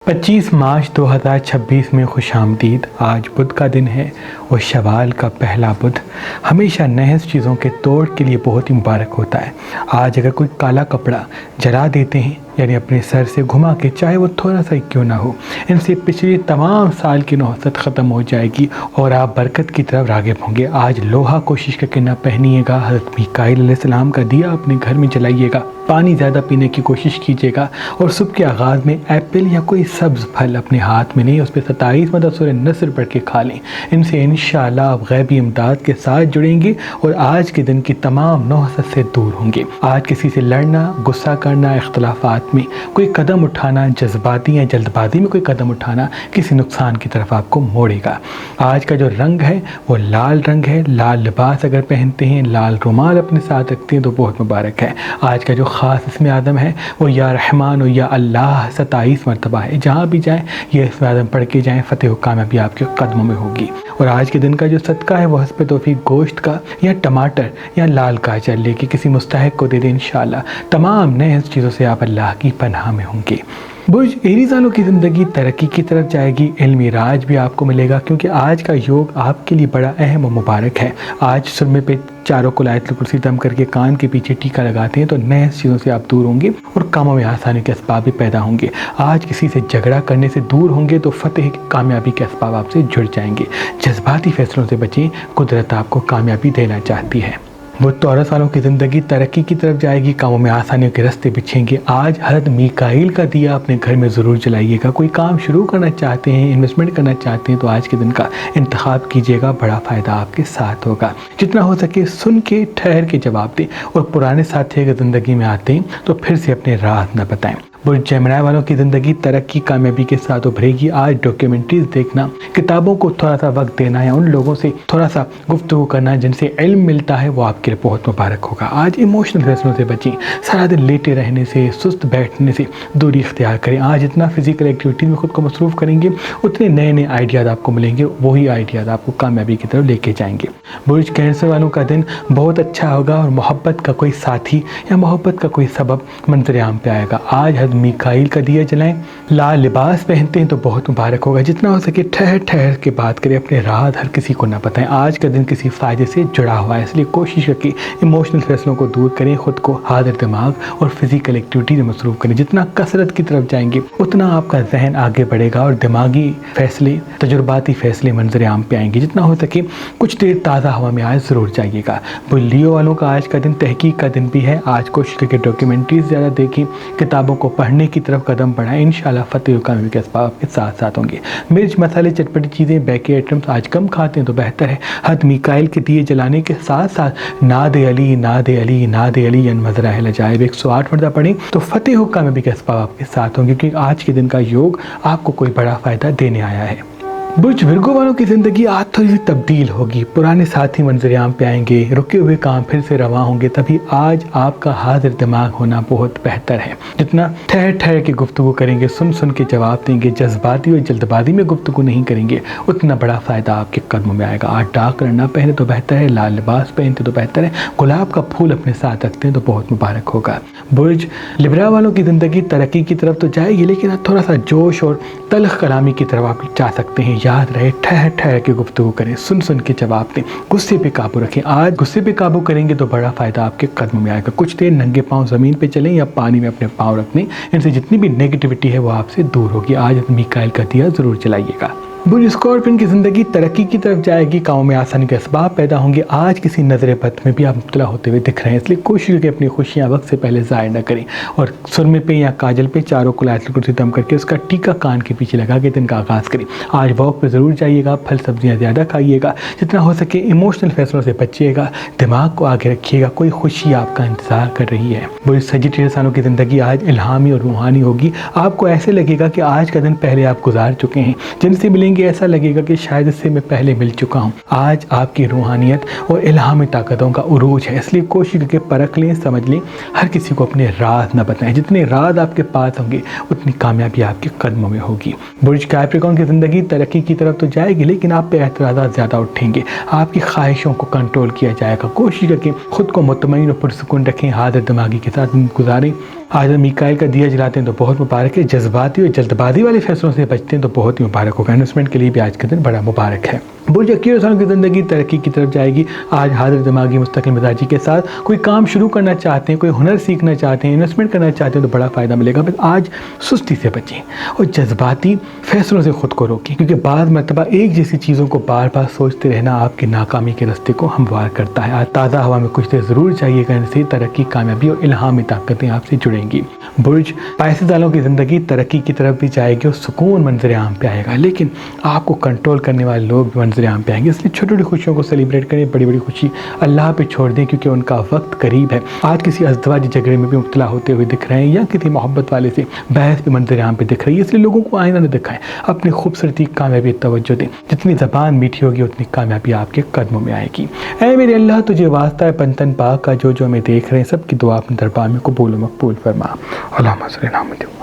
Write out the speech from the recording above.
25 मार्च 2026 में खुश आमदीद। आज बुध का दिन है और शवाल का पहला बुध हमेशा नहस चीज़ों के तोड़ के लिए बहुत ही मुबारक होता है। आज अगर कोई काला कपड़ा जला देते हैं यानी अपने सर से घुमा के, चाहे वो थोड़ा सा ही क्यों ना हो, इनसे पिछले तमाम साल की नौहसत ख़त्म हो जाएगी और आप बरकत की तरफ राग़िब होंगे। आज लोहा कोशिश करके ना पहनिएगा। हज़रत मीकाईल अलैहिस्सलाम का दिया अपने घर में जलाइएगा। पानी ज़्यादा पीने की कोशिश कीजिएगा और सुबह के आगाज़ में एप्पल या कोई सब्ज़ फल अपने हाथ में नहीं, उस पर 27 मरतबा सूरह नस्र पढ़ के खा लें। इनसे इंशाअल्लाह आप गैबी इमदाद के साथ जुड़ेंगे और आज के दिन की तमाम नौहसत से दूर होंगे। आज किसी से लड़ना, गुस्सा करना, इख्तलाफात में कोई कदम उठाना, जज्बाती या जल्दबाजी में कोई कदम उठाना किसी नुकसान की तरफ आपको मोड़ेगा। आज का जो रंग है वो लाल रंग है। लाल लिबास अगर पहनते हैं, लाल रुमाल अपने साथ रखते हैं तो बहुत मुबारक है। आज का जो ख़ास इसमें आदम है वो या रहमान या अल्लाह 27 मरतबा है। जहाँ भी जाएँ ये इसमें आदम पढ़ के जाएँ, फतेह व कामयाबी आपके कदमों में होगी। और आज के दिन का जो सदका है वो हस्ब तौफीक गोश्त का या टमाटर या लाल गाजर लेके किसी मुस्तहिक को दे दें। इंशाअल्लाह तमाम नए चीज़ों से आप अल्लाह की पनाह में होंगे। बुर्ज एरीज़ वालों की ज़िंदगी तरक्की की तरफ जाएगी। इल्मी राज भी आपको मिलेगा क्योंकि आज का योग आपके लिए बड़ा अहम और मुबारक है। आज सुरमे पे चारों को आयतुल कुर्सी दम करके कान के पीछे टीका लगाते हैं तो नए चीज़ों से आप दूर होंगे और कामों में आसानी के असबाब भी पैदा होंगे। आज किसी से झगड़ा करने से दूर होंगे तो फतेह की कामयाबी के असबाब आपसे जुड़ जाएंगे। जज्बाती फैसलों से बचें, कुदरत आपको कामयाबी देना चाहती है। वो तौरस वालों की ज़िंदगी तरक्की की तरफ जाएगी, कामों में आसानियों के रास्ते बिछेंगे। आज हज़रत मीकाईल का दिया अपने घर में ज़रूर जलाइएगा। कोई काम शुरू करना चाहते हैं, इन्वेस्टमेंट करना चाहते हैं तो आज के दिन का इंतखाब कीजिएगा, बड़ा फ़ायदा आपके साथ होगा। जितना हो सके सुन के ठहर के जवाब दें और पुराने साथी अगर ज़िंदगी में आते हैं तो फिर से अपने राज न बताएं। बुर्ज जेमिनी वालों की ज़िंदगी तरक्की कामयाबी के साथ उभरेगी। आज डॉक्यूमेंट्रीज देखना, किताबों को थोड़ा सा वक्त देना है, उन लोगों से थोड़ा सा गुफ्तगू करना जिनसे इल्म मिलता है वो आपके लिए बहुत मुबारक होगा। आज इमोशनल फैसलों से बचें। सारा दिन लेटे रहने से, सुस्त बैठने से दूरी इख्तियार करें। आज जितना फिजिकल एक्टिविटी में खुद को मसरूफ़ करेंगे उतने नए नए आइडियाज़ आपको मिलेंगे, वही आइडियाज़ आपको कामयाबी की तरफ लेके जाएंगे। बुर्ज कैंसर वालों का दिन बहुत अच्छा होगा और मोहब्बत का कोई साथी या मोहब्बत का कोई सबब मंजर आम पे आएगा। आज मीकाईल का दिया जलाएं। लाल लिबास पहनते हैं तो बहुत मुबारक होगा। जितना हो सके ठहर ठहर के बात करें, अपने राज हर किसी को ना बताएं। आज का दिन किसी फ़ायदे से जुड़ा हुआ है, इसलिए कोशिश करके इमोशनल फैसलों को दूर करें। ख़ुद को हाजिर दिमाग और फिज़िकल एक्टिविटी में मसरूफ़ करें। जितना कसरत की तरफ जाएंगे उतना आपका जहन आगे बढ़ेगा और दिमागी फैसले, तजुर्बाती फैसले मंजर आम पे आएंगे। जितना हो सके कुछ देर ताज़ा हवा में आज ज़रूर जाइएगा। लियो वालों का आज का दिन तहकीक का दिन भी है। आज कोशिश करके डॉक्यूमेंट्रीज ज़्यादा देखें, किताबों को पढ़ने की तरफ कदम बढ़ाएं। इंशाअल्लाह फतेह व कामयाबी के असबाब आपके साथ साथ होंगे। मिर्च मसाले चटपटी चीज़ें, बेकरी आइटम्स आज कम खाते हैं तो बेहतर है। हज़रत मीकाईल के दिए जलाने के साथ साथ नादे अली नादे अली नादे अली मज़रा लजाइब 108 मरतबा पढ़ें तो फतेह व कामयाबी के असबाब आपके साथ होंगे क्योंकि आज के दिन का योग आपको कोई बड़ा फ़ायदा देने आया है। बुर्ज विर्गो वालों की ज़िंदगी आज थोड़ी सी तब्दील होगी। पुराने साथी मंजर आम पे आएंगे, रुके हुए काम फिर से रवा होंगे। तभी आज आपका हाजिर दिमाग होना बहुत बेहतर है। जितना ठहर ठहर के गुफ्तगू करेंगे, सुन सुन के जवाब देंगे, जज्बाती और जल्दबाजी में गुफ्तगू नहीं करेंगे, उतना बड़ा फ़ायदा आपके कदमों में आएगा। आज डार्क रंग ना पहने तो बेहतर है, लाल लिबास पहनते तो बेहतर है, गुलाब का फूल अपने साथ रखते हैं तो बहुत मुबारक होगा। बुर्ज लिब्रा वालों की ज़िंदगी तरक्की की तरफ तो जाएगी, लेकिन आज थोड़ा सा जोश और तल्ख कलामी की तरफ आप जा सकते हैं। याद रहे ठहर ठहर के गुफ्तगू करें, सुन सुन के जवाब दें, गुस्से पे काबू रखें। आज गुस्से पे काबू करेंगे तो बड़ा फ़ायदा आपके कदमों में आएगा। कुछ देर नंगे पाँव ज़मीन पे चलें या पानी में अपने पाँव रख दें, इनसे जितनी भी नेगेटिविटी है वो आपसे दूर होगी। आज मीकाईल का दिया ज़रूर जलाइएगा। बुर्ज स्कॉर्पियन की ज़िंदगी तरक्की की तरफ जाएगी, कामों में आसानी के असबाब पैदा होंगे। आज किसी नज़र बद में भी आप मुब्तला होते हुए दिख रहे हैं, इसलिए कोशिश करके अपनी खुशियाँ वक्त से पहले ज़ाहिर न करें और सुरमे पे या काजल पे चारों को आयतुल कुर्सी दम करके उसका टीका कान के पीछे लगा के दिन का आगाज़ करें। आज वॉक पे ज़रूर जाइएगा, फल सब्जियाँ ज़्यादा खाइएगा। जितना हो सके इमोशनल फैसलों से बचिएगा, दिमाग को आगे रखिएगा, कोई खुशी आपका इंतज़ार कर रही है। बुर्ज सजिटेरियस वालों की ज़िंदगी आज इल्हामी और रूहानी होगी। आपको ऐसे लगेगा कि आज का दिन पहले आप गुजार चुके हैं, जिनसे मिलेंगे ऐसा लगेगा कि शायद इससे मैं पहले मिल चुका हूँ। आज आपकी रूहानियत और इल्हामी ताकतों का उरूज है, इसलिए कोशिश करके परख लें, समझ लें, हर किसी को अपने राज न बताएं। जितने राज आपके पास होंगे उतनी कामयाबी आपके कदमों में होगी। बुर्ज कैप्रिकॉर्न की ज़िंदगी तरक्की की तरफ तो जाएगी, लेकिन आप पे एतराज़ात ज़्यादा उठेंगे। आपकी ख्वाहिशों को कंट्रोल किया जाएगा। कोशिश करके खुद को मुतमईन और पुरसुकून रखें, हाजिर दिमागी के साथ गुजारें। آج میکائل کا دیا جلاتے ہیں تو بہت مبارک ہے، جذباتی اور جلد بازی والے فیصلوں سے بچتے ہیں تو بہت ہی مبارک ہوگا۔ انویسٹمنٹ کے لیے بھی آج کے دن بڑا مبارک ہے۔ برج انسانوں کی زندگی ترقی کی طرف جائے گی۔ آج حاضر دماغی مستقل مزاجی کے ساتھ کوئی کام شروع کرنا چاہتے ہیں، کوئی ہنر سیکھنا چاہتے ہیں، انویسٹمنٹ کرنا چاہتے ہیں تو بڑا فائدہ ملے گا۔ بس آج سستی سے بچیں اور جذباتی فیصلوں سے خود کو روکیں، کیونکہ بعض مرتبہ ایک جیسی چیزوں کو بار بار سوچتے رہنا آپ کی ناکامی کے راستے کو ہموار کرتا ہے۔ آج تازہ ہوا میں کچھ دیر ضرور چاہیے کرنے سے ترقی، کامیابی اور الہامی طاقتیں آپ سے جڑیں گی۔ برج پیسے والوں کی زندگی ترقی کی طرف بھی جائے گی اور سکون منظر عام پہ آئے گا، لیکن آپ کو کنٹرول کرنے والے لوگ بھی منظر عام پہ آئیں گے، اس لیے چھوٹی چھوٹی خوشیوں کو سیلیبریٹ کریں، بڑی بڑی خوشی اللہ پہ چھوڑ دیں کیونکہ ان کا وقت قریب ہے۔ آج کسی ازدواجی جھگڑے میں بھی مبتلا ہوتے ہوئے دکھ رہے ہیں یا کسی محبت والے سے بحث بھی منظر عام پہ دکھ رہی ہے، اس لیے لوگوں کو آئینہ نہ دکھائیں، اپنی خوبصورتی کامیابی توجہ دیں، جتنی زبان میٹھی ہوگی اتنی کامیابی آپ کے قدموں میں آئے گی۔ اے میرے اللہ تجھے واسطہ ہے پنتن پاک کا، جو جو ہمیں دیکھ رہے ہیں سب کی دعا اپنے دربار میں قبول و مقبول فرما۔ اللہم صلی علی محمد۔